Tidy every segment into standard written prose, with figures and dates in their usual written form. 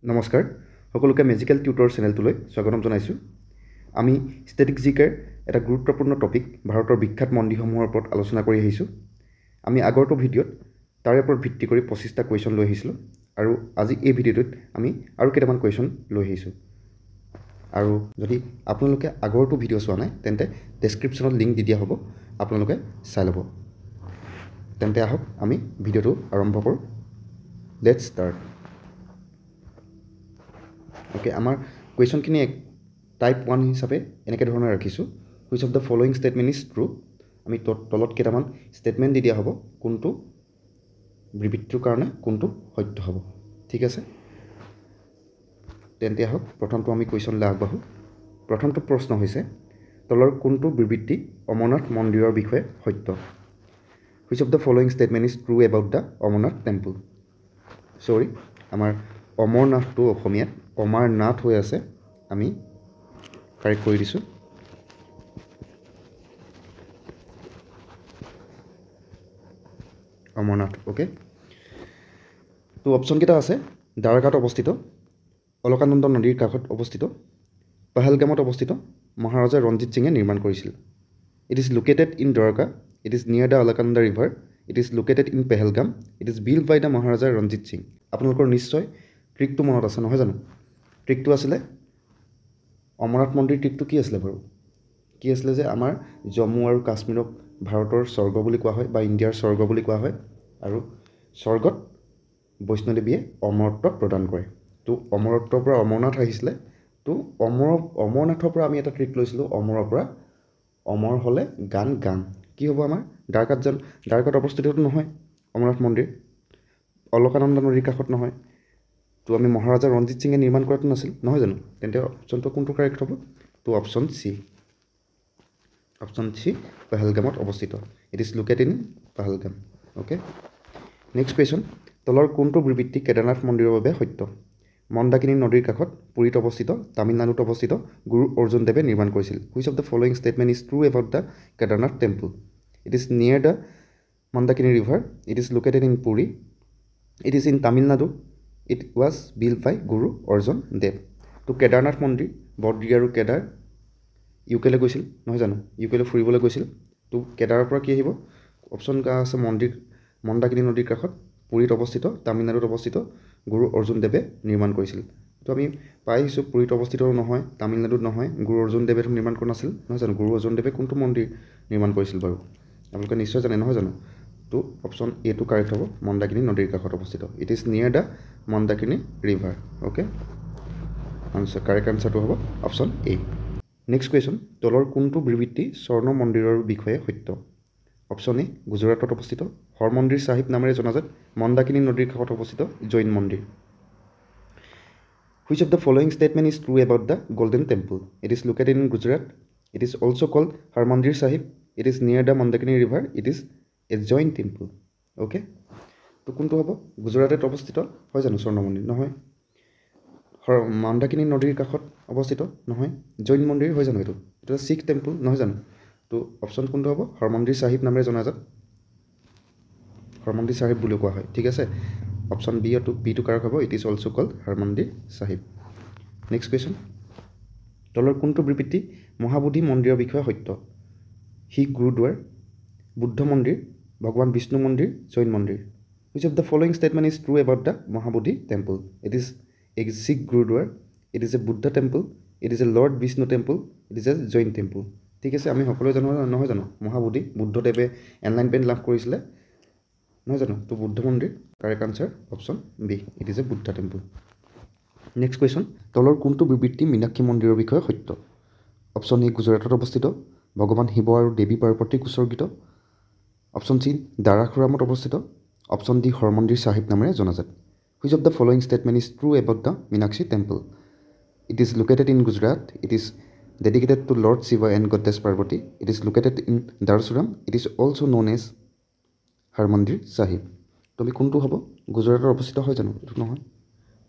নমস্কাৰ সকলোকে magical tutor চেনেলটোলৈ স্বাগতম জনাইছোঁ। আমি ষ্টেটিক জিকেৰ এটা গুৰুত্বপূৰ্ণ টপিক ভাৰতৰ বিখ্যাত মন্দিৰসমূহৰ ওপৰত আলোচনা কৰি আহিছোঁ। আমি আগৰটো ভিডিঅ'ত তাৰে ওপৰত ভিত্তি কৰি 25টা কুৱেশ্যন লৈ আহিছিলোঁ আৰু আজি এই ভিডিঅ'টোত আমি আৰু কেইটামান কুৱেশ্যন লৈ আহিছোঁ। আৰু যদি আপোনালোকে আগৰটো ভিডিঅ' চোৱা নাই তেন্তে ডেছক্ৰিপশ্যনত লিংক দি দিয়া হ'ব, আপোনালোকে চাই ল'ব। তেন্তে আহক আমি ভিডিঅ'টো আৰম্ভ কৰোঁ। Let's start. ওকে, আমাৰ কুৱেশ্যনখিনি টাইপ 1 হিচাপে এনেকৈ ধৰণে ৰাখিছোঁ। Which of the following statement is true. আমি তলত কেইটামান ষ্টেটমেণ্ট দি দিয়া হ'ব, কোনটো বিবৃতিটোৰ কাৰণে কোনটো সত্য হ'ব। ঠিক আছে, তেন্তে আহক প্ৰথমটো আমি কুৱেশ্যনলৈ আগবাঢ়োঁ। প্ৰথমটো প্ৰশ্ন হৈছে, তলৰ কোনটো বিবৃতি অমৰনাথ মন্দিৰৰ বিষয়ে সত্য। Which of the following statement is true about the Amarnath temple. চৰি, আমাৰ অমৰনাথটো অসমীয়াত অমাৰনাথ হৈ আছে, আমি কাৰেক্ট কৰি দিছোঁ। অমৰনাথ। অ'কে, তো অপশ্যনকেইটা আছে, দ্বাৰকাত অৱস্থিত, অলকানন্দা নদীৰ কাষত অৱস্থিত, পাহেলগামত অৱস্থিত, মহাৰাজা ৰঞ্জিত সিঙে নিৰ্মাণ কৰিছিল। It is located in Dwarka, it is near the Alaknanda river, it is located in Pahalgam, it is build by the maharaja Ranjit Singh. আপোনালোকৰ নিশ্চয় ট্ৰিকটো মনত আছে নহয় জানো? ট্ৰিকটো আছিলে, অমৰনাথ মন্দিৰ ট্ৰিকটো কি আছিলে বাৰু? কি আছিলে যে আমাৰ জম্মু আৰু কাশ্মীৰক ভাৰতৰ স্বৰ্গ বুলি কোৱা হয় বা ইণ্ডিয়াৰ স্বৰ্গ বুলি কোৱা হয়, আৰু স্বৰ্গত বৈষ্ণৱদেৱীয়ে অমৰত্ব প্ৰদান কৰে। তো অমৰত্বৰ পৰা অমৰনাথ আহিছিলে। তো অমৰনাথৰ পৰা আমি এটা ট্ৰিক লৈছিলোঁ, অমৰৰ পৰা অমৰ হ'লে গান গাম। কি হ'ব আমাৰ? দ্বাৰকাত অৱস্থিতটো নহয় অমৰনাথ মন্দিৰ, অলকানন্দা নদীৰ কাষত নহয়। তো আমি মহাৰাজা ৰঞ্জিত সিঙে নিৰ্মাণ কৰাটো নাছিল নহয় জানো? তেন্তে অপশ্যনটো কোনটো কাৰেক্ট হ'ব? তো অপশ্যন চি, পেহেলগামত অৱস্থিত। It is located in Pahalgam. Okay, next question, তলৰ কোনটো বিবৃতি কেদাৰনাথ মন্দিৰৰ বাবে সত্য। মন্দাকিনী নদীৰ কাষত, পুৰীত অৱস্থিত, তামিলনাডুত অৱস্থিত, গুৰু অৰ্জুন দেৱে নিৰ্মাণ কৰিছিল। Which of the following statement is true about the Kedarnath temple. It is near the Mandakini river, it is located in Puri, it is in Tamil Nadu, it was build by Guru Arjun দেৱ। তো কেদাৰনাথ মন্দিৰ, বদ্ৰী আৰু কেদাৰ ইউকেলৈ গৈছিল নহয় জানো? ইউকেলৈ ফুৰিবলৈ গৈছিল। তো কেদাৰৰ পৰা কি আহিব? অপশ্যন আছে মন্দাকিনী নদীৰ কাষত, পুৰীত অৱস্থিত, তামিলনাডুত অৱস্থিত, গুৰু অৰ্জুন দেৱে নিৰ্মাণ কৰিছিল। তো আমি পাই আহিছোঁ পুৰীত অৱস্থিত নহয়, তামিলনাডুত নহয়, গুৰু অৰ্জুন দেৱেতো নিৰ্মাণ কৰা নাছিল নহয় জানো? গুৰু অৰ্জুন দেৱে কোনটো মন্দিৰ নিৰ্মাণ কৰিছিল বাৰু? আপোনালোকে নিশ্চয় জানে নহয় জানো? তো অপশ্যন এটো কাৰেক্ট হ'ব, মন্দাকিনী নদীৰ কাষত অৱস্থিত। It is near the Mandakini river. Okay, answer correct আনচাৰটো হ'ব অপশ্যন এ। নেক্সট কুৱেশ্যন, তলৰ কোনটো বিবৃতি স্বৰ্ণ মন্দিৰৰ বিষয়ে সত্য। অপশ্যন এ, গুজৰাটত অৱস্থিত, হৰমন্দিৰ চাহিব নামেৰে জনাজাত, মন্দাকিনী নদীৰ কাষত অৱস্থিত জৈন মন্দিৰ। Which of the following statement is true about the golden temple. It is located in Gujarat, it is also' called Harmandir Sahib, it is near the Mandakini river, it is a Jain temple. Okay, তো কোনটো হ'ব? গুজৰাটত অৱস্থিত হয় জানো স্বৰ্ণ মন্দিৰ? নহয়। মন্দাকিনী নদীৰ কাষত অৱস্থিত নহয়। জৈন মন্দিৰ হয় জানো? এইটো শিখ টেম্পল নহয় জানো? তো অপশ্যন কোনটো হ'ব? হৰমন্দিৰ চাহিব নামেৰে জনাজাত, হৰমন্দিৰ চাহিব বুলিও কোৱা হয়। ঠিক আছে, অপশ্যন বিটো কাৰেক্ট হ'ব, it is also' called Harmandir Sahib. Next question, তলৰ কোনটো বিবৃতি মহাবোধি মন্দিৰৰ বিষয়ে সত্য। শিখ গুৰুদ্বাৰ, বুদ্ধ মন্দিৰ, ভগৱান বিষ্ণু মন্দিৰ, জৈন মন্দিৰ। Which of the following statement is true about the Mahabodhi temple. It is a Sikh gurdwara, it is a Buddha temple, it is a lord Vishnu temple, it is a Jain temple. ঠিক আছে, আমি সকলোৱে জানো নহয় জানো? মহাবোধি, বুদ্ধদেৱে এনলাইনমেণ্ট লাভ কৰিছিলে নহয় জানো? তো বুদ্ধ মন্দিৰ, correct answer option B, it is a Buddha temple. Next question, তলৰ কোনটো বিবৃতি মীনাক্ষী মন্দিৰৰ বিষয়ে সত্য। অপশ্যন এ, গুজৰাটত অৱস্থিত, ভগৱান শিৱ আৰু দেৱী পাৰ্বতীক উৎসৰ্গিত, অপশ্যন চি, দাৰাখুৰামত অৱস্থিত, অপশ্যন ডি, হৰমন্দিৰ চাহিব নামেৰে জনাজাত। Which of the following statement is true about the Meenakshi temple. It is located in Gujarat, it is dedicated to Lord Shiva and Goddess Parvati. It is located in Darasuram. It is also known as Harmandir Sahib. তো আমি কোনটো হ'ব? গুজৰাটত অৱস্থিত হয় জানো? এইটো নহয়।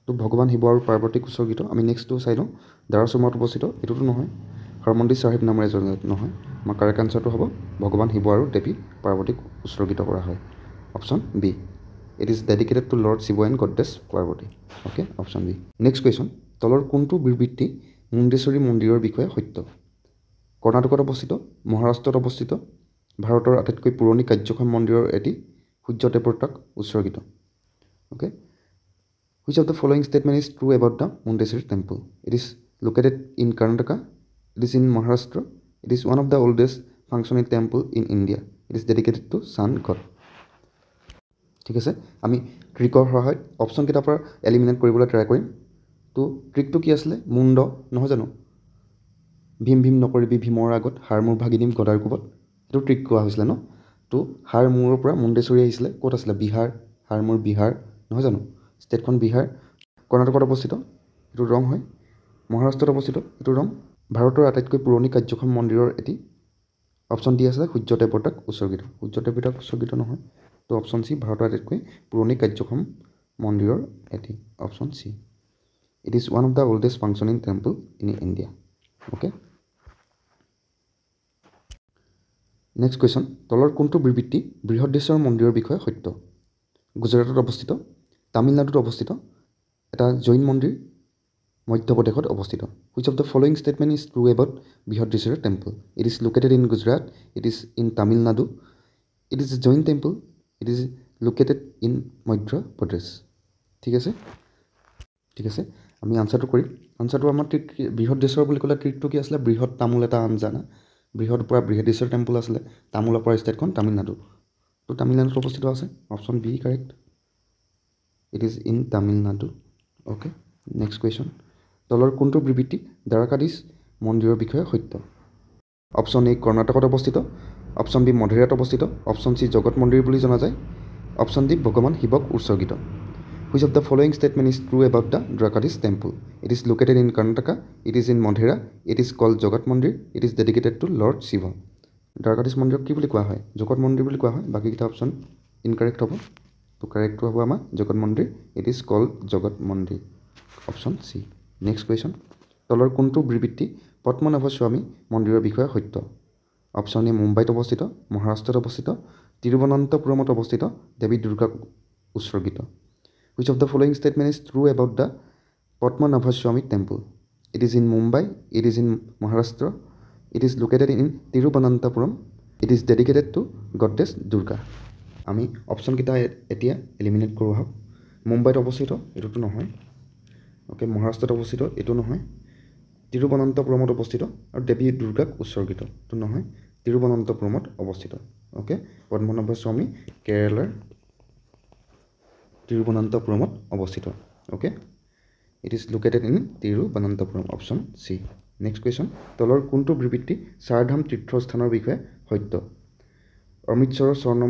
তো ভগৱান শিৱ আৰু পাৰ্বতীক উৎসৰ্গিত, আমি নেক্সটটো চাই লওঁ। দাৰাচুমত অৱস্থিত, এইটোতো নহয়। হৰমন্দিৰ চাহিব নামেৰে জনাজাত নহয়। আমাৰ কাৰেক্ট আনচাৰটো হ'ব ভগৱান শিৱ আৰু দেৱী পাৰ্বতীক উৎসৰ্গিত কৰা হয়, option B. It is dedicated to Lord Shiva and Goddess Parvati. Okay, option B. Next question. তলৰ কোনটো বিবৃতি মুণ্ডেশ্বৰী মন্দিৰৰ বিষয়ে সত্য? কৰ্ণাটকত অৱস্থিত, মহাৰাষ্ট্ৰত অৱস্থিত, ভাৰতৰ আটাইতকৈ পুৰণি কাৰ্যক্ষম মন্দিৰৰ এটি সূৰ্য দেৱতাক উৎসৰ্গিত। Okay. Which of the following statement is true about the Mundeshwari temple? It is located in Karnataka. It is in Maharashtra. It is one of the oldest functioning temple in India. It is dedicated to sun god. ঠিক আছে, আমি ট্ৰিকৰ সহায়ত option কেইটাৰ পৰা eliminate কৰিবলৈ try কৰিম। তো ট্ৰিকটো কি আছিলে? মুণ্ড নহয় জানো? ভীম ভীম নকৰিবি ভীমৰ আগত, হাৰ মূৰ ভাগি দিম গদাৰ কোবত, সেইটো ট্ৰিক কোৱা হৈছিলে ন? তো হাৰ মূৰৰ পৰা মুণ্ডেশ্বৰী আহিছিলে, ক'ত আছিলে? বিহাৰ, হাৰ মূৰ বিহাৰ নহয় জানো? ষ্টেটখন বিহাৰ। কৰ্ণাটকত অৱস্থিত, এইটো ৰং হয়। মহাৰাষ্ট্ৰত অৱস্থিত, এইটো ৰং। ভাৰতৰ আটাইতকৈ পুৰণি কাৰ্যক্ষম মন্দিৰৰ এটি অপশ্যন দি আছে সূৰ্য দেৱতাক উৎসৰ্গিত। সূৰ্য দেৱতাক উৎসৰ্গিত নহয়, তো অপশ্যন চি ভাৰতৰ আটাইতকৈ পুৰণি কাৰ্যক্ষম মন্দিৰৰ এটি, option C. It is one of the oldest functioning temple in India. Okay, next question. তলৰ কোনটো বিবৃতি বৃহদেশ্বৰ মন্দিৰৰ বিষয়ে সত্য? গুজৰাটত অৱস্থিত, তামিলনাডুত অৱস্থিত, এটা জৈন মন্দিৰ, মধ্যপ্ৰদেশত অৱস্থিত। Which of the following statement is true about Brihadeeswara temple? It is located in Gujarat, it is in Tamil Nadu, it is a Jain temple, it is located in Madhya Pradesh. ঠিক আছে, ঠিক আছে, আমি আনচাৰটো কৰিম। আনচাৰটো আমাৰ ট্ৰিক বৃহদেশ্বৰ বুলি ক'লে ট্ৰিকটো কি আছিলে? বৃহৎ তামোল এটা আঞ্জানা। বৃহৎ পৰা বৃহদেশ্বৰ টেম্পল আছিলে, তামোলৰ পৰা ষ্টেটখন তামিলনাডু। তো তামিলনাডুত অৱস্থিত আছে, option B correct. It is in Tamil Nadu. Okay, next question. তলৰ কোনটো বিবৃতি দ্বাৰকাধীশ মন্দিৰৰ বিষয়ে সত্য? অপশ্যন এ কৰ্ণাটকত অৱস্থিত, অপশ্যন বি মধেৰাত অৱস্থিত, অপশ্যন চি জগত মন্দিৰ বুলি জনা যায়, অপশ্যন ডি ভগৱান শিৱক উৎসৰ্গিত। Which of the following statement is true about the Dwarkadhish temple? It is located in Karnataka, it is in Modhera, it is called Jagat Mandir, it is dedicated to lord Shiva. Dwarkadhish মন্দিৰক কি বুলি কোৱা হয়? জগত মন্দিৰ বুলি কোৱা হয়। বাকীকেইটা অপশ্যন ইনকাৰেক্ট হ'ব। তো কাৰেক্টটো হ'ব আমাৰ জগত Mandir, it is called Jagat মন্দিৰ, অপশ্যন চি। Next question. তলৰ কোনটো বিবৃতি পদ্মনাভ স্বামী মন্দিৰৰ বিষয়ে সত্য? অপশ্যন এ মুম্বাইত অৱস্থিত, মহাৰাষ্ট্ৰত অৱস্থিত, তিৰুৱনন্তপুৰমত অৱস্থিত, দেৱী দুৰ্গাক উৎসৰ্গিত। Which of the following statement is true about the Padmanabha Swamy temple? It is in Mumbai, it is in Maharashtra, it is located in Thiruvananthapuram, it is dedicated to goddess Durga. আমি অপশ্যনকেইটা এতিয়া এলিমিনেট কৰোঁ আহক। মুম্বাইত অৱস্থিত, এইটোতো নহয়। অ'কে, মহাৰাষ্ট্ৰত অৱস্থিত, এইটো নহয়। তিৰুৱনন্তপুৰমত অৱস্থিত আৰু দেৱী দুৰ্গাক উৎসৰ্গিত, এইটো নহয়। তিৰুৱনন্তপুৰমত অৱস্থিত। অ'কে, পদ্মনাভ স্বামী কেৰেলাৰ তিৰুৱনন্তপুৰমত অৱস্থিত। Okay, it is located in Thiruvananthapuram, option C. Next question. তলৰ কোনটো বিবৃতি চাৰধাম তীৰ্থস্থানৰ বিষয়ে সত্য? অমৃতসৰৰ স্বৰ্ণ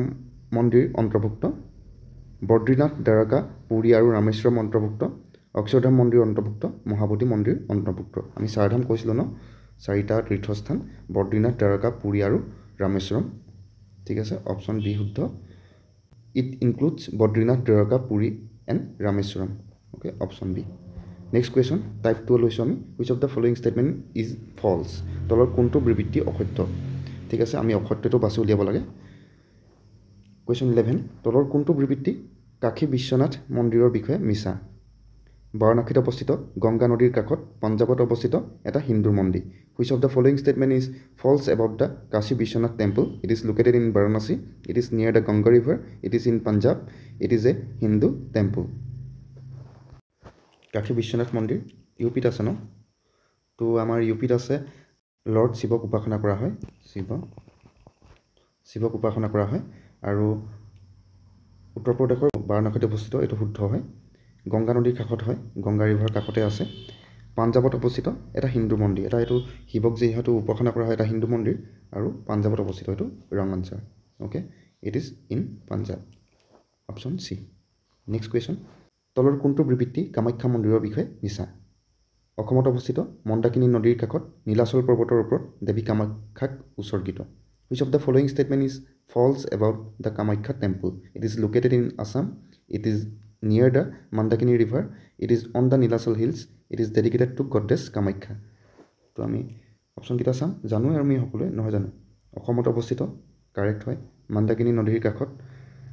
মন্দিৰ অন্তৰ্ভুক্ত, বদ্ৰীনাথ, দ্বাৰকা, পুৰী আৰু ৰামেশ্বৰম অন্তৰ্ভুক্ত, অক্ষৰধাম মন্দিৰ অন্তৰ্ভুক্ত, মহাবোধি মন্দিৰ অন্তৰ্ভুক্ত। আমি চাৰধাম কৈছিলোঁ ন, চাৰিটা তীৰ্থস্থান, বদ্ৰীনাথ, দ্বাৰকা, পুৰী আৰু ৰামেশ্বৰম। ঠিক আছে, অপশ্যন বি শুদ্ধ। It includes Badrinath, Dwarka, Puri and Rameswaram. Okay, option B. Next question. Type 2 লৈছোঁ আমি। Which of the following statement is false? তলৰ কোনটো বিবৃতি অসত্য? ঠিক আছে, আমি অসত্যটো বাছি উলিয়াব লাগে। কুৱেশ্যন 11। তলৰ কোনটো বিবৃতি কাশী বিশ্বনাথ মন্দিৰৰ বিষয়ে মিছা? বাৰাণসীত অৱস্থিত, গংগা নদীৰ কাষত, পঞ্জাৱত অৱস্থিত, এটা হিন্দু মন্দিৰ। Which of the following statement is false about the Kashi Vishwanath temple? It is located in Varanasi, it is near the Ganga river, it is in Punjab, it is a Hindu temple. Kashi Vishwanath মন্দিৰ ইউ পিত আছে ন? তো আমাৰ ইউ পিত আছে, লৰ্ড শিৱক উপাসনা কৰা হয়, শিৱক উপাসনা কৰা হয়। আৰু উত্তৰ প্ৰদেশৰ বাৰাণসীত অৱস্থিত, এইটো শুদ্ধ হয়। গংগা নদীৰ কাষত হয়, গংগা ৰিভাৰ কাষতে আছে। পাঞ্জাৱত অৱস্থিত, এটা হিন্দু মন্দিৰ, এটা এইটো শিৱক যিহেতু উপাসনা কৰা হয়, এটা হিন্দু মন্দিৰ আৰু পাঞ্জাৱত অৱস্থিত, এইটো ৰং answer. Okay, it is in Punjab, option C. Next question. তলৰ কোনটো বিবৃতি কামাখ্যা মন্দিৰৰ বিষয়ে মিছা? অসমত অৱস্থিত, মন্দাকিনী নদীৰ কাষত, নীলাচল পৰ্বতৰ ওপৰত, দেৱী কামাখ্যাক উৎসৰ্গিত। Which of the following statement is false about the Kamakhya temple? It is located in Assam, it is near the Mandakini river, it is on the Nilachal hills, it is dedicated to goddess Kamakhya. তো আমি অপশ্যনকেইটা চাম। জানোৱে আমি সকলোৱে, নহয় জানো? অসমত অৱস্থিত, কাৰেক্ট হয়। মন্দাকিনী নদীৰ কাষত,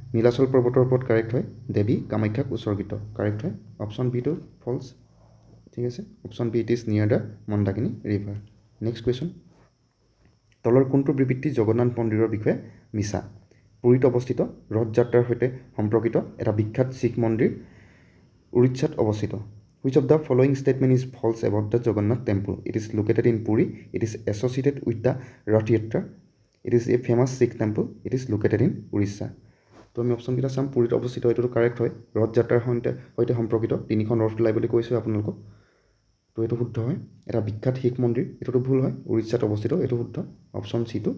নীলাচল পৰ্বতৰ ওপৰত কাৰেক্ট হয় দেৱী কামাখ্যাক উৎসৰ্গিত কাৰেক্ট হয় অপশ্যন বিটো ফলছ ঠিক আছে option B it is near the Mandakini river next question তলৰ কোনটো বিবৃতি জগন্নাথ মন্দিৰৰ বিষয়ে মিছা পুৰীত অৱস্থিত ৰথ যাত্ৰাৰ সৈতে সম্পৰ্কিত এটা বিখ্যাত শিখ মন্দিৰ উৰিষ্যাত অৱস্থিত which of the following statement is false about the Jagannath temple it is located in Puri it is associated with the Rath Yatra it is a famous Sikh temple it is located in Orissa তো আমি অপশ্যনকেইটা চাম পুৰীত অৱস্থিত এইটোতো কাৰেক্ট হয় ৰথ যাত্ৰাৰ সৈতে সম্পৰ্কিত তিনিখন ৰথ ওলাই বুলি কৈছোঁ আপোনালোকক তো এইটো শুদ্ধ হয় এটা বিখ্যাত শিখ মন্দিৰ এইটোতো ভুল হয় উৰিষ্যাত অৱস্থিত এইটো শুদ্ধ অপশ্যন চিটো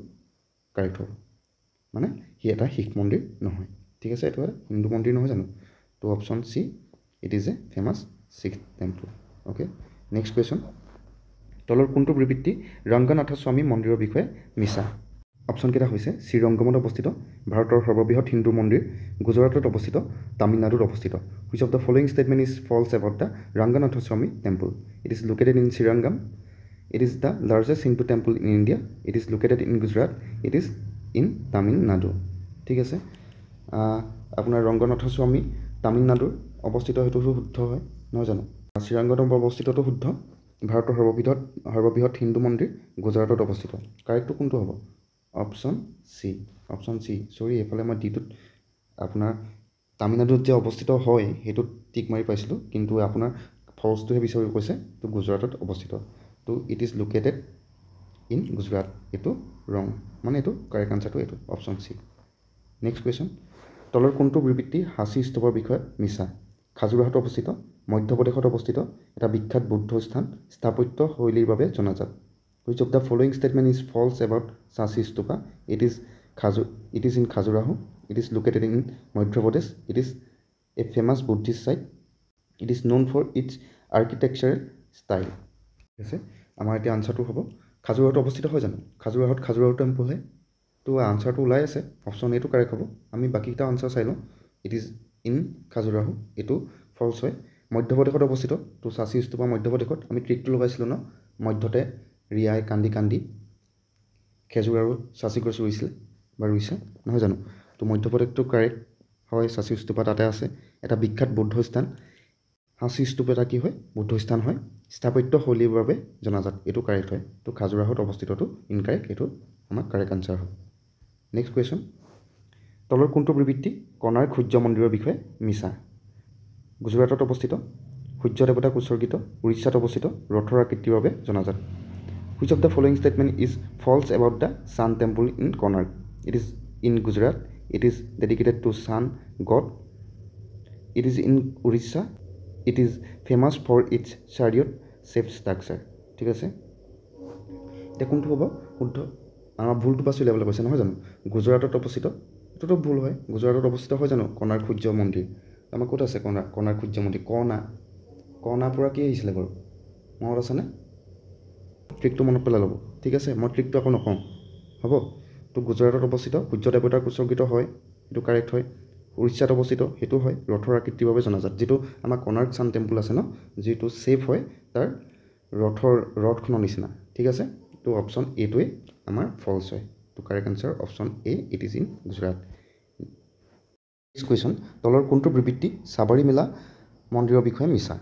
কাৰেক্ট হ'ব মানে সি এটা শিখ মন্দিৰ নহয় ঠিক আছে এইটো এটা হিন্দু মন্দিৰ নহয় জানো তো option C it is a famous Sikh temple okay next question তলৰ কোনটো বিবৃতি ৰংগনাথ স্বামী মন্দিৰৰ বিষয়ে মিছা অপশ্যনকেইটা হৈছে শ্ৰীৰংগমত অৱস্থিত ভাৰতৰ সৰ্ববৃহৎ হিন্দু মন্দিৰ গুজৰাটত অৱস্থিত তামিলনাডুত অৱস্থিত which of the following statement is false about the Ranganatha Swamy temple it is located in Srirangam it is the largest Hindu temple in India it is located in Gujarat it is in Tamil Nadu ঠিক আছে আপোনাৰ ৰংগনাথ স্বামী তামিলনাডুৰ অৱস্থিত সেইটো শুদ্ধ হয় নহয় জানো শ্ৰীৰংগমত অৱস্থিতটো শুদ্ধ ভাৰতৰ সৰ্ববৃহৎ হিন্দু মন্দিৰ গুজৰাটত অৱস্থিত কাৰেক্টটো কোনটো হ'ব অপশ্যন চি চৰি এইফালে মই ডিটোত আপোনাৰ তামিলনাডুত যে অৱস্থিত হয় সেইটোত টিক মাৰি পাইছিলোঁ কিন্তু আপোনাৰ ফলছটোহে বিচাৰি কৈছে তো গুজৰাটত অৱস্থিত তো it is located in Gujarat এইটো ৰং মানে এইটো কাৰেক্ট আনচাৰটো এইটো অপশ্যন চি নেক্সট কুৱেশ্যন তলৰ কোনটো বিবৃতি সাঁচী স্তূপৰ বিষয়ে মিছা খাজুৰাহত অৱস্থিত মধ্যপ্ৰদেশত অৱস্থিত এটা বিখ্যাত বৌদ্ধ স্থান স্থাপত্য শৈলীৰ বাবে জনাজাত which of the following statement is false about সাঁচী Stupa it is in Khajuraho it is located in Madhya Pradesh it is a famous Buddhist site it is known for its architectural style ঠিক আছে আমাৰ এতিয়া আনচাৰটো হ'ব খাজুৰাহত অৱস্থিত হয় জানো খাজুৰাহো টেম্পলহে তো আনচাৰটো ওলাই আছে অপশ্যন এইটো কাৰেক্ট হ'ব আমি বাকীকেইটা আনচাৰ চাই লওঁ ইট ইজ ইন খাজুৰাহো এইটো ফলছ হয় মধ্যপ্ৰদেশত অৱস্থিত তো সাঁচী স্তূপা মধ্যপ্ৰদেশত আমি ট্ৰিকটো লগাইছিলোঁ ন মধ্যতে ৰিয়াই কান্দি খেজুৰ আৰু সাঁচী গছ ৰুইছিলে বা ৰুইছে নহয় জানো তো মধ্যপ্ৰদেশটো কাৰেক্ট হয় সাঁচী স্তূপা তাতে আছে এটা বিখ্যাত বৌদ্ধ স্থান সাঁচী স্তূপ এটা কি হয় বৌদ্ধ স্থান হয় স্থাপত্য শৈলীৰ বাবে জনাজাত এইটো কাৰেক্ট হয় তো খাজুৰাহত অৱস্থিতটো ইনকাৰেক্ট এইটো আমাৰ কাৰেক্ট আনচাৰ হ'ব নেক্সট কুৱেশ্যন তলৰ কোনটো বিবৃতি কণাৰ্ক সূৰ্য মন্দিৰৰ বিষয়ে মিছা গুজৰাটত অৱস্থিত সূৰ্য দেৱতাক উৎসৰ্গিত উৰিষ্যাত অৱস্থিত ৰথৰ আকৃতিৰ বাবে জনাজাত which of the following statement is false about the sun temple in Konark it is in Gujarat it is dedicated to sun god it is in Orissa it is famous for its chariot shape structure ঠিক আছে এতিয়া কোনটো হ'ব শুদ্ধ আমাৰ ভুলটো বাছি উলিয়াবলৈ কৈছে নহয় জানো গুজৰাটত অৱস্থিত এইটোতো ভুল হয় গুজৰাটত অৱস্থিত হয় জানো কণাৰ্ক সূৰ্য মন্দিৰ আমাৰ ক'ত আছে কণাৰ্ক সূৰ্য মন্দিৰ কণাৰ পৰা কি আহিছিলে বাৰু মনত আছেনে ট্ৰিকটো মনত পেলাই ল'ব ঠিক আছে মই ট্ৰিকটো আকৌ নকওঁ হ'ব তো গুজৰাটত অৱস্থিত সূৰ্য দেৱতাক উৎসৰ্গিত হয় এইটো কাৰেক্ট হয় উৰিষ্যাত অৱস্থিত সেইটো হয় ৰথৰ আকৃতিৰ বাবে জনাজাত যিটো আমাৰ কণাৰ্ক ছান টেম্পল আছে ন যিটো ছেফ হয় তাৰ ৰথখনৰ নিচিনা ঠিক আছে তো অপশ্যন এটোৱে আমাৰ ফলছ হয় তো correct answer option A it is in Gujarat next question তলৰ কোনটো বিবৃতি সাবৰিমেলা মন্দিৰৰ বিষয়ে মিছা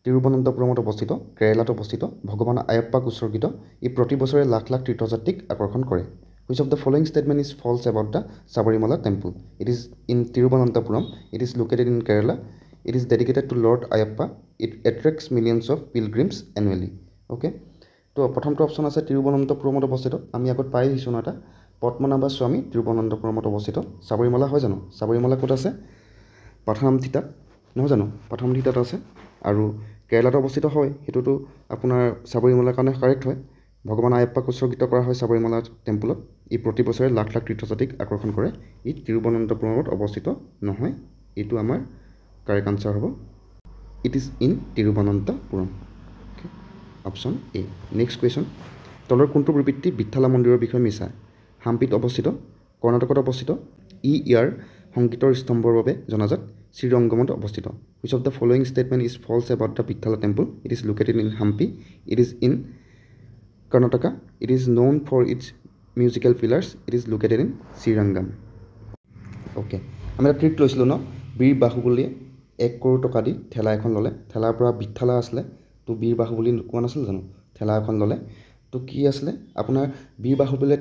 তিৰুৱনন্তপুৰমত অৱস্থিত কেৰেলাত অৱস্থিত ভগৱান আয়াপ্পাক উৎসৰ্গিত ই প্ৰতি বছৰে লাখ লাখ তীৰ্থযাত্ৰীক আকৰ্ষণ কৰে which of the following statement is false about the Sabarimala temple it is in Thiruvananthapuram it is located in Kerala it is dedicated to lord Ayyappa it attracts millions of pilgrims annually okay তো প্ৰথমটো অপশ্যন আছে তিৰুৱনন্তপুৰমত অৱস্থিত আমি আগত পাই আহিছোঁ ন এটা পদ্মনাভা স্বামী তিৰুৱনন্তপুৰমত অৱস্থিত সাবৰিমালা হয় জানো সাবৰিমালা ক'ত আছে পাথানমথিটাত নহয় জানো পাথানমথিটাত আছে আৰু কেৰেলাত অৱস্থিত হয় সেইটোতো আপোনাৰ সাবৰিমালাৰ কাৰণে কাৰেক্ট হয় ভগৱান আয়াপ্পাক উৎসৰ্গিত কৰা হয় সাবৰিমালা টেম্পলত ই প্ৰতি বছৰে লাখ লাখ তীৰ্থযাত্ৰীক আকৰ্ষণ কৰে ই তিৰুৱনন্তপুৰমত অৱস্থিত নহয় এইটো আমাৰ কাৰেক্ট আনচাৰ হ'ব it is in Thiruvananthapuram option A next question তলৰ কোনটো বিবৃতি বিঠালা মন্দিৰৰ বিষয়ে মিছা হাম্পিত অৱস্থিত কৰ্ণাটকত অৱস্থিত ইয়াৰ সংগীতৰ স্তম্ভৰ বাবে জনাজাত শ্ৰীৰংগমত অৱস্থিত which of the following statement is false about the Vitthala temple it is located in Hampi it is in Karnataka it is known for its musical pillars it is located in Srirangam okay আমি এটা ট্ৰিক লৈছিলোঁ ন, বীৰ বাহুবলীয়ে 1 কৰোৰ টকা দি ঠেলা এখন ল'লে, ঠেলাৰ পৰা বিঠেলা আছিলে, তো বীৰ বাহুবলী কোৱা নাছিল জানো, ঠেলা এখন ল'লে, তো কি আছিলে আপোনাৰ বীৰ বাহুবলীয়ে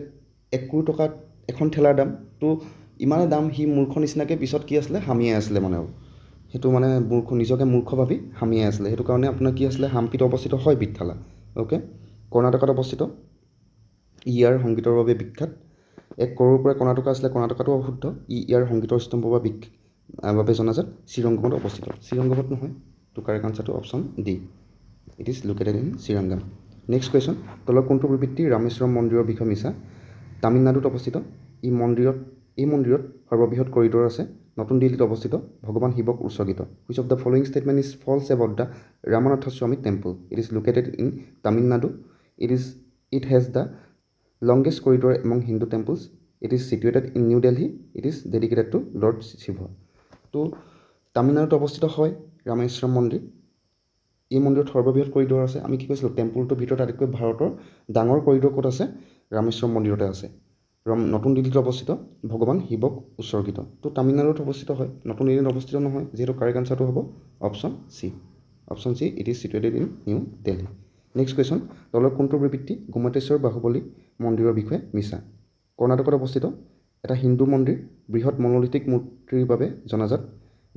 1 কৰোৰ টকাত এখন ঠেলাৰ দাম, তো ইমানে দাম সি মূৰ্খ নিচিনাকৈ পিছত কি আছিলে হামিয়াই আছিলে মানে, আৰু সেইটো মানে নিজকে মূৰ্খ ভাবি হামিয়াই আছিলে, সেইটো কাৰণে আপোনাৰ কি আছিলে হাম্পিত অৱস্থিত হয় বিঠেলা। অ'কে, কৰ্ণাটকত অৱস্থিত, ইয়াৰ সংগীতৰ বাবে বিখ্যাত। 1 কৰোৰৰ পৰা কৰ্ণাটকা আছিলে, কৰ্ণাটকাটো অশুদ্ধ, ইয়াৰ সংগীতৰ স্তম্ভৰ বাবে জনাজাত। শ্ৰীৰংগমত অৱস্থিত, শ্ৰীৰংগমত নহয়, তো কাৰেক্ট আনচাৰটো option D, it is located in Srirangam. Next question, তলৰ কোনটো প্ৰবৃত্তি ৰামেশ্বৰম মন্দিৰৰ বিষয়ে মিছা? তামিলনাডুত অৱস্থিত, এই মন্দিৰত সৰ্ববৃহৎ কৰিডৰ আছে, নতুন দিল্লীত অৱস্থিত, ভগৱান শিৱক উৎসৰ্গিত। Which of the following statement is false about the Ramanathaswamy temple? It is located in Tamil Nadu, it has the longest corridor among Hindu temples. It is situated in New Delhi. It is dedicated to Lord Shiva. তো তামিলনাডুত অৱস্থিত হয় ৰামেশ্বৰম মন্দিৰ, এই মন্দিৰত সৰ্ববৃহৎ corridor আছে। আমি কি কৈছিলোঁ টেম্পলটোৰ ভিতৰত আটাইতকৈ ভাৰতৰ ডাঙৰ কৰিডৰ ক'ত আছে? ৰামেশ্বৰম মন্দিৰতে আছে। নতুন দিল্লীত অৱস্থিত, ভগৱান শিৱক উৎসৰ্গিত। তো তামিলনাডুত অৱস্থিত হয়, নতুন দিল্লীত অৱস্থিত নহয়, যিহেতু কাৰেক্ট আনচাৰটো হ'ব option C. Option C, it is situated in new Delhi. Next question, তলৰ কোনটো প্ৰবৃত্তি গোমতেশ্বৰ বাহুবলী মন্দিৰৰ বিষয়ে মিছা? কৰ্ণাটকত অৱস্থিত, এটা হিন্দু মন্দিৰ, বৃহৎ মনোলিথিক মূৰ্তিৰ বাবে জনাজাত,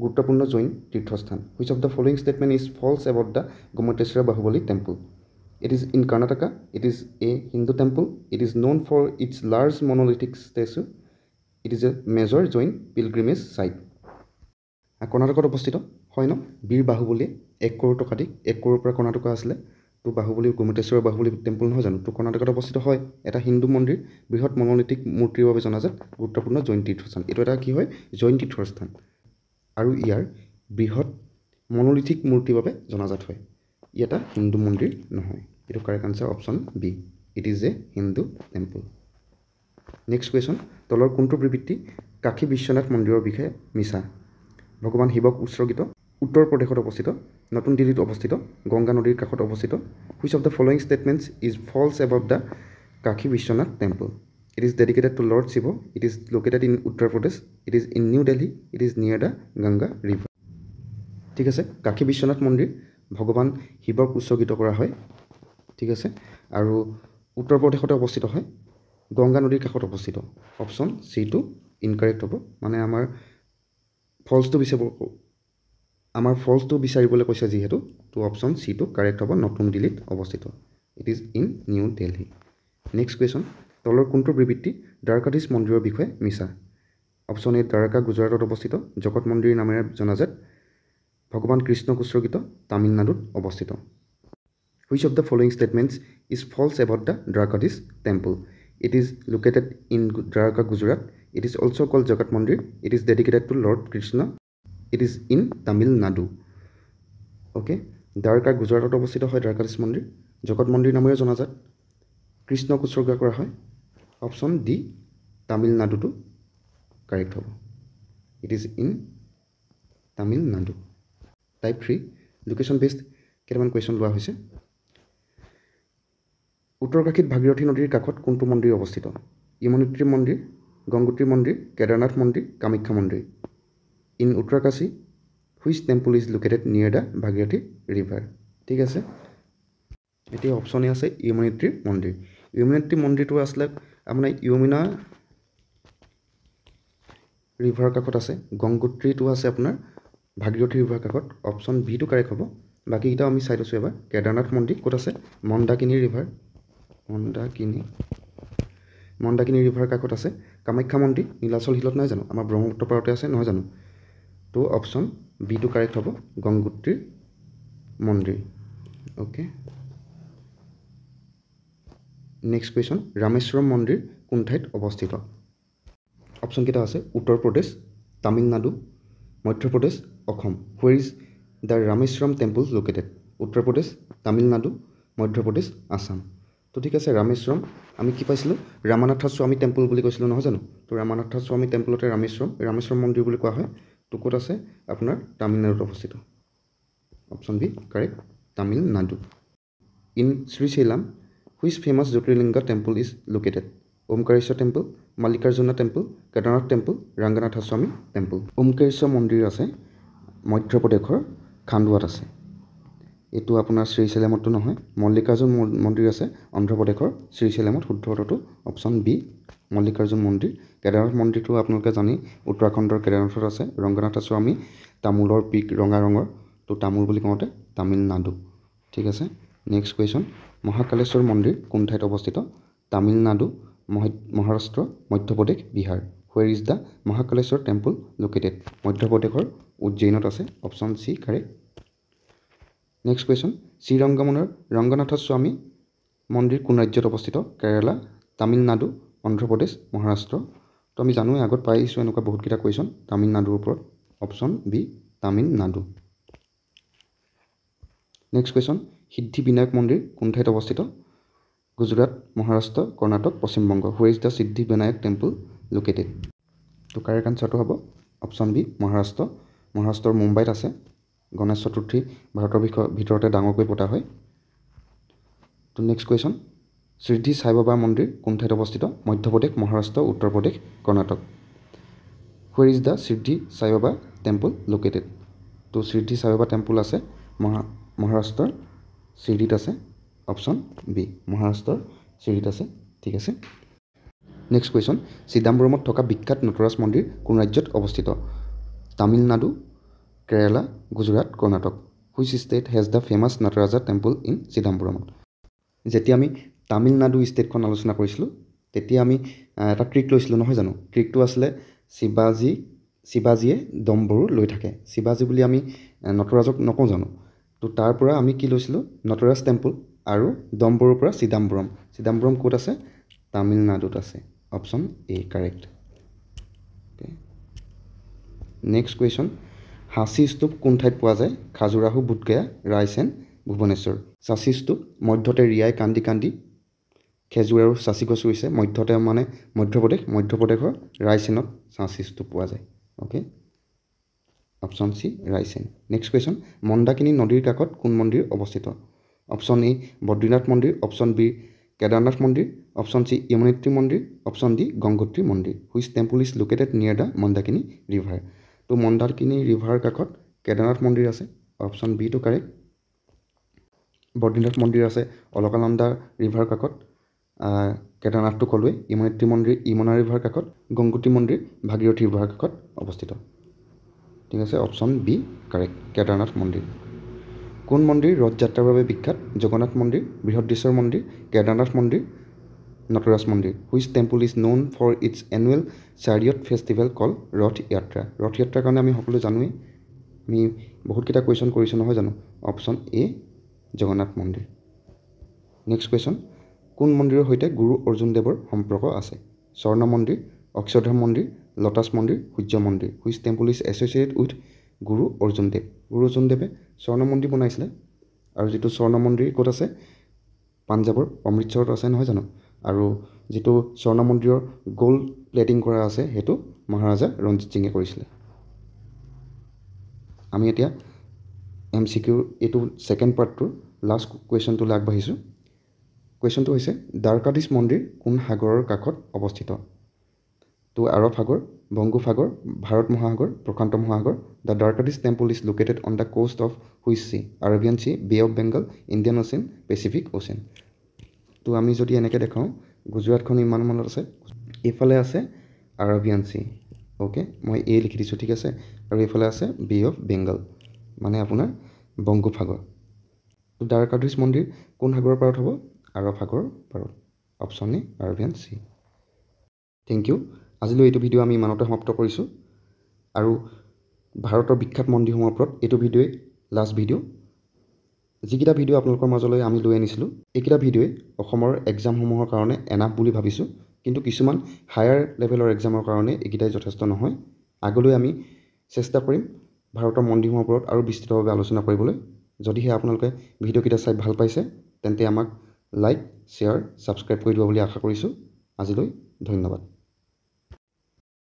গুৰুত্বপূৰ্ণ জৈন তীৰ্থস্থান। Which of the following statement is false about the Gommateshwara Bahubali temple? It is in Karnataka. It is a Hindu temple. It is known for its large monolithic statue. It is a major Jain pilgrimage site. কৰ্ণাটকত অৱস্থিত হয় ন, বীৰ বাহুবলীয়ে 1 কৰোৰ টকা দি 1 কৰোৰৰ পৰা কৰ্ণাটকা আছিলে, তো বাহুবলী গোমতেশ্বৰ Bahubali temple নহয় জানো, তো কৰ্ণাটকত অৱস্থিত হয়, এটা হিন্দু মন্দিৰ, বৃহৎ মনোলিথিক মূৰ্তিৰ বাবে জনাজাত, গুৰুত্বপূৰ্ণ জৈন তীৰ্থস্থান। এইটো এটা কি হয় জৈন তীৰ্থস্থান, আৰু ইয়াৰ বৃহৎ মনোলিথিক মূৰ্তিৰ বাবে জনাজাত হয়। ই এটা হিন্দু মন্দিৰ নহয়, এইটো correct answer option B, it is a Hindu temple. Next question, তলৰ কোনটো প্ৰবৃত্তি কাশী বিশ্বনাথ মন্দিৰৰ বিষয়ে মিছা? ভগৱান শিৱক উৎসৰ্গিত, উত্তৰ প্ৰদেশত অৱস্থিত, নতুন দিল্লীত অৱস্থিত, গংগা নদীৰ কাষত অৱস্থিত। Which of the following statements is false about the Kashi Vishwanath temple? It is dedicated to lord Shiva, it is located in Uttar Pradesh, it is in new Delhi, it is near the Ganga river. ঠিক আছে, কাশী বিশ্বনাথ মন্দিৰ ভগৱান শিৱক উৎসৰ্গিত কৰা হয়, ঠিক আছে, আৰু উত্তৰ প্ৰদেশতে অৱস্থিত হয়, গংগা নদীৰ কাষত অৱস্থিত। অপশ্যন চিটো ইনকাৰেক্ট হ'ব, মানে আমাৰ ফলছটো বিচাৰিবলৈ কৈছে যিহেতু, তো অপশ্যন চিটো কাৰেক্ট হ'ব, নতুন দিল্লীত অৱস্থিত, it is in new Delhi. Next question, তলৰ কোনটো প্ৰবৃত্তি দ্বাৰকাধীশ মন্দিৰৰ বিষয়ে মিছা? অপশ্যন এ, দ্বাৰকা গুজৰাটত অৱস্থিত, জগত মন্দিৰ নামেৰে জনাজাত, ভগৱান কৃষ্ণক উৎসৰ্গিত, তামিলনাডুত অৱস্থিত। Which of the following statements is false about the Dwarkadish temple? It is located in Dwarka, Gujarat. It is also called Jagat Mandir. It is dedicated to Lord Krishna. It is in Tamil Nadu. Okay, Dwarka, Gujarat অৱস্থিত হয় দ্বাৰকাধীশ মন্দিৰ, জগত মন্দিৰ নামেৰে জনাজাত, কৃষ্ণক উৎসৰ্গা কৰা হয়। অপশ্যন ডি, তামিলনাডুটো কাৰেক্ট হ'ব, it is in Tamil Nadu. Type 3 education based কেইটামান কুৱেশ্যন লোৱা হৈছে। উত্তৰকাশীত ভাগীৰথী নদীৰ কাষত কোনটো মন্দিৰ অৱস্থিত? য়মুনোত্ৰী মন্দিৰ, গংগোত্ৰী মন্দিৰ, কেদাৰনাথ মন্দিৰ, কামাখ্যা মন্দিৰ। In Uttarkashi which temple is located নিয়াৰ দ্য ভাগীৰথী ৰিভাৰ? ঠিক আছে, এতিয়া অপশ্যনে আছে য়মুনোত্ৰী মন্দিৰ। য়মুনোত্ৰী মন্দিৰটো আছিলে আপোনাৰ য়মুনা ৰিভাৰ কাষত আছে, গংগোত্ৰীটো আছে আপোনাৰ ভাগীৰথী ৰিভাৰ কাষত, অপশ্যন বিটো কাৰেক্ট হ'ব। বাকীকেইটাও আমি চাই লৈছোঁ এবাৰ। কেদাৰনাথ মন্দিৰ ক'ত আছে? মন্দাকিনী ৰিভাৰ, মন্দাকিনী ৰিভাৰ কাষত আছে। কামাখ্যা মন্দিৰ নীলাচল হিলত নহয় জানো, আমাৰ ব্ৰহ্মপুত্ৰ পাৰতে আছে নহয় জানো, তো অপশ্যন বিটো কাৰেক্ট হ'ব, গংগোত্ৰীৰ মন্দিৰ। অ'কে, নেক্সট কুৱেশ্যন, ৰামেশ্বৰম মন্দিৰ কোন ঠাইত অৱস্থিত? অপশ্যন কেইটা আছে, Uttar Pradesh, Tamil Nadu, Madhya Pradesh, Assam. Where is the Rameswaram temple located? Uttar Pradesh, Tamil Nadu, Madhya Pradesh, Assam. তো ঠিক আছে, ৰামেশ্বৰম আমি কি পাইছিলোঁ, ৰামানাথস্বামী টেম্পল বুলি কৈছিলোঁ নহয় জানো, তো ৰামানাথস্বামী টেম্পলতে ৰামেশ্বৰম মন্দিৰ বুলি কোৱা হয়। তো ক'ত আছে আপোনাৰ তামিলনাডুত অৱস্থিত, option B correct, Tamil Nadu. In Srisailam which famous Jyotirlinga temple is located? Omkareshwar temple, Mallikarjuna temple, Kedarnath temple, Ranganathaswamy temple. Omkareshwar মন্দিৰ আছে মধ্যপ্ৰদেশৰ খাণ্ডৱাত আছে। এইটো আপোনাৰ শ্ৰীশৈলমতো নহয়। মল্লিকাৰ্জুন মন্দিৰ আছে অন্ধ্ৰপ্ৰদেশৰ শ্ৰীশৈলমত। শুদ্ধ উত্তৰটো অপশ্যন বি মল্লিকাৰ্জুন মন্দিৰ। কেদাৰনাথ মন্দিৰটো আপোনালোকে জানেই উত্তৰাখণ্ডৰ কেদাৰনাথত আছে। ৰংগনাথস্বামী তামোলৰ পিক ৰঙা ৰঙৰ, তো তামোল বুলি কওঁতে তামিলনাডু। ঠিক আছে। নেক্সট কুৱেশ্যন, মহাকালেশ্বৰ মন্দিৰ কোন ঠাইত অৱস্থিত? Tamil Nadu, Maharashtra, Madhya Pradesh, Bihar. Where is the Mahakaleshwar temple located? মধ্যপ্ৰদেশৰ উজ্জয়িনত আছে। Option C correct. Next question, শ্ৰীৰংগমনৰ ৰংগনাথস্বামী মন্দিৰ কোন ৰাজ্যত অৱস্থিত? কেৰালা, তামিলনাডু, অন্ধ্ৰপ্ৰদেশ, মহাৰাষ্ট্ৰ। তো আমি জানোৱেই আগত পাই আহিছোঁ এনেকুৱা বহুতকেইটা কুৱেশ্যন তামিলনাডুৰ ওপৰত। Option B Tamil Nadu. Next question, Siddhi Vinayak মন্দিৰ কোন ঠাইত অৱস্থিত? Gujarat, Maharashtra, Karnataka, Paschimbanga. Where is the Siddhi Vinayak temple located? তো কাৰেক্ট আনচাৰটো হ'ব অপশ্যন বি মহাৰাষ্ট্ৰ। মহাৰাষ্ট্ৰৰ মুম্বাইত আছে। গণেশ চতুৰ্থী ভাৰতৰ ভিতৰতে ডাঙৰকৈ পতা হয়। তো নেক্সট কুৱেশ্যন, সিদ্ধি সাই বাবা মন্দিৰ কোন ঠাইত অৱস্থিত? Madhya Pradesh, Maharashtra, Uttar Pradesh, Karnataka. Where is the সিদ্ধি সাই বাবা টেম্পল লোকেটেড? তো সিদ্ধি সাই বাবা টেম্পল আছে মহাৰাষ্ট্ৰৰ শিৰডিত আছে। অপশ্যন বি মহাৰাষ্ট্ৰৰ শিৰডিত আছে। ঠিক আছে। নেক্সট কুৱেশ্যন, চিদাম্বৰমত থকা বিখ্যাত নটৰাজ মন্দিৰ কোন ৰাজ্যত অৱস্থিত? Tamil Nadu, Kerala, Gujarat, Karnataka. Which state has the famous Nataraja temple in চিদাম্বৰমত? যেতিয়া আমি তামিলনাডু ষ্টেটখন আলোচনা কৰিছিলোঁ তেতিয়া আমি এটা ট্ৰিক লৈছিলোঁ নহয় জানো? ট্ৰিকটো আছিলে শিৱাজীয়ে দম্বৰু লৈ থাকে। শিৱাজী বুলি আমি নটৰাজক নকওঁ জানো? তো তাৰ পৰা আমি কি লৈছিলোঁ? নটৰাজ টেম্পল আৰু দম্বৰুৰ পৰা চিদাম্বৰম। চিদাম্বৰম ক'ত আছে? তামিলনাডুত আছে। Option A correct. Next question, সাঁচী স্তূপ কোন ঠাইত পোৱা যায়? খাজুৰাহো, বুধগয়া, ৰায়চেন, ভুৱনেশ্বৰ। সাঁচী স্তূপ মধ্যতে ৰিয়াই কান্দি কান্দি খেজুৰ আৰু সাঁচী গছ ৰুইছে। মধ্যতে মানে মধ্যপ্ৰদেশৰ ৰায়চেনত সাঁচী স্তূপ পোৱা যায়। Okay, option C Raisen. Next question, Mandakini নদীৰ কাষত কোন মন্দিৰ অৱস্থিত? অপশ্যন এ বদ্ৰীনাথ মন্দিৰ, অপশ্যন বি কেদাৰনাথ মন্দিৰ, অপশ্যন চি য়মুনেত্ৰী মন্দিৰ, অপশ্যন ডি গংগোত্ৰী মন্দিৰ। Which temple is located near the Mandakini river? তো মন্দাকিনী ৰিভাৰ কাষত কেদাৰনাথ মন্দিৰ আছে। অপশ্যন বি টো কাৰেক্ট। বদ্ৰীনাথ মন্দিৰ আছে অলকানন্দা ৰিভাৰ কাষত। কেদাৰনাথটো ক'লোৱেই। য়মুনেত্ৰী মন্দিৰ ইমনা ৰিভাৰ কাষত। গংগোত্ৰী মন্দিৰ ভাগীৰথী ৰিভাৰ কাষত অৱস্থিত। ঠিক আছে। অপশ্যন বি কাৰেক্ট, কেদাৰনাথ মন্দিৰ। কোন মন্দিৰ ৰথ যাত্ৰাৰ বাবে বিখ্যাত? জগন্নাথ মন্দিৰ, বৃহদেশ্বৰ মন্দিৰ, কেদাৰনাথ মন্দিৰ, নটৰাজ মন্দিৰ। Which temple is known for its annual chariot festival call Rath Yatra? Rath যাত্ৰাৰ কাৰণে আমি সকলোৱে জানোৱেই, আমি বহুতকেইটা কুৱেশ্যন কৰিছোঁ নহয় জানো? অপশ্যন এ জগন্নাথ মন্দিৰ। নেক্সট কুৱেশ্যন, কোন মন্দিৰৰ সৈতে গুৰু অৰ্জুন দেৱৰ সম্পৰ্ক আছে? স্বৰ্ণ মন্দিৰ, অক্ষৰধাম মন্দিৰ, লটাছ মন্দিৰ, সূৰ্য মন্দিৰ। Which temple is associated with গুৰু অৰ্জুন দেৱ? গুৰু অৰ্জুন দেৱে স্বৰ্ণ মন্দিৰ বনাইছিলে। আৰু যিটো স্বৰ্ণ মন্দিৰ ক'ত আছে? পাঞ্জাৱৰ অমৃতসৰত আছে নহয় জানো? আৰু যিটো স্বৰ্ণ মন্দিৰৰ গ'ল্ড প্লেটিং কৰা আছে সেইটো মহাৰাজা ৰঞ্জিত সিঙে কৰিছিলে। আমি এতিয়া MCQ এইটো ছেকেণ্ড পাৰ্টটোৰ লাষ্ট কুৱেশ্যনটোলৈ আগবাঢ়িছোঁ। কুৱেশ্যনটো হৈছে দ্বাৰকাধীশ মন্দিৰ কোন সাগৰৰ কাষত অৱস্থিত? তো আৰৱ সাগৰ, বংগোপসাগৰ, ভাৰত মহাসাগৰ, প্ৰশান্ত মহাসাগৰ। The Dwarkadhish temple is located on the coast of which sea? Arabian Sea, Bay of Bengal, Indian Ocean, Pacific Ocean. তো আমি যদি এনেকৈ দেখাওঁ গুজৰাটখন ইমান মনত আছে, এইফালে আছে আৰবিয়ান চি। অ'কে, মই এ লিখি দিছোঁ। ঠিক আছে। আৰু এইফালে আছে বে অফ বেংগল, মানে আপোনাৰ বংগোপসাগৰ। তো দ্বাৰকাধীশ মন্দিৰ কোন সাগৰৰ পাৰত হ'ব? আৰৱ সাগৰৰ পাৰত। Option A Arabian Sea. Thank you. আজিলৈ এইটো ভিডিঅ' আমি ইমানতে সমাপ্ত কৰিছোঁ। আৰু ভাৰতৰ বিখ্যাত মন্দিৰসমূহৰ ওপৰত এইটো ভিডিঅ'ই লাষ্ট ভিডিঅ'। যিকেইটা ভিডিঅ' আপোনালোকৰ মাজলৈ আমি লৈ আনিছিলোঁ এইকেইটা ভিডিঅ'ই অসমৰ এক্সামসমূহৰ কাৰণে এনাফ বুলি ভাবিছোঁ। কিন্তু কিছুমান হায়াৰ লেভেলৰ এক্সামৰ কাৰণে এইকেইটাই যথেষ্ট নহয়। আগলৈ আমি চেষ্টা কৰিম ভাৰতৰ মন্দিৰসমূহৰ ওপৰত আৰু বিস্তৃতভাৱে আলোচনা কৰিবলৈ। যদিহে আপোনালোকে ভিডিঅ'কেইটা চাই ভাল পাইছে তেন্তে আমাক লাইক, শ্বেয়াৰ, ছাবস্ক্ৰাইব কৰি দিব বুলি আশা কৰিছোঁ। আজিলৈ ধন্যবাদ।